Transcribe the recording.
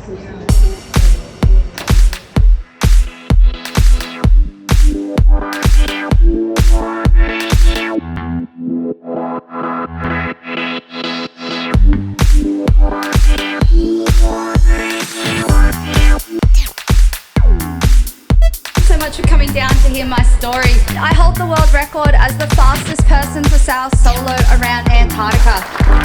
So much for coming down to hear my story. I hold the world record as the fastest person to sail solo around Antarctica.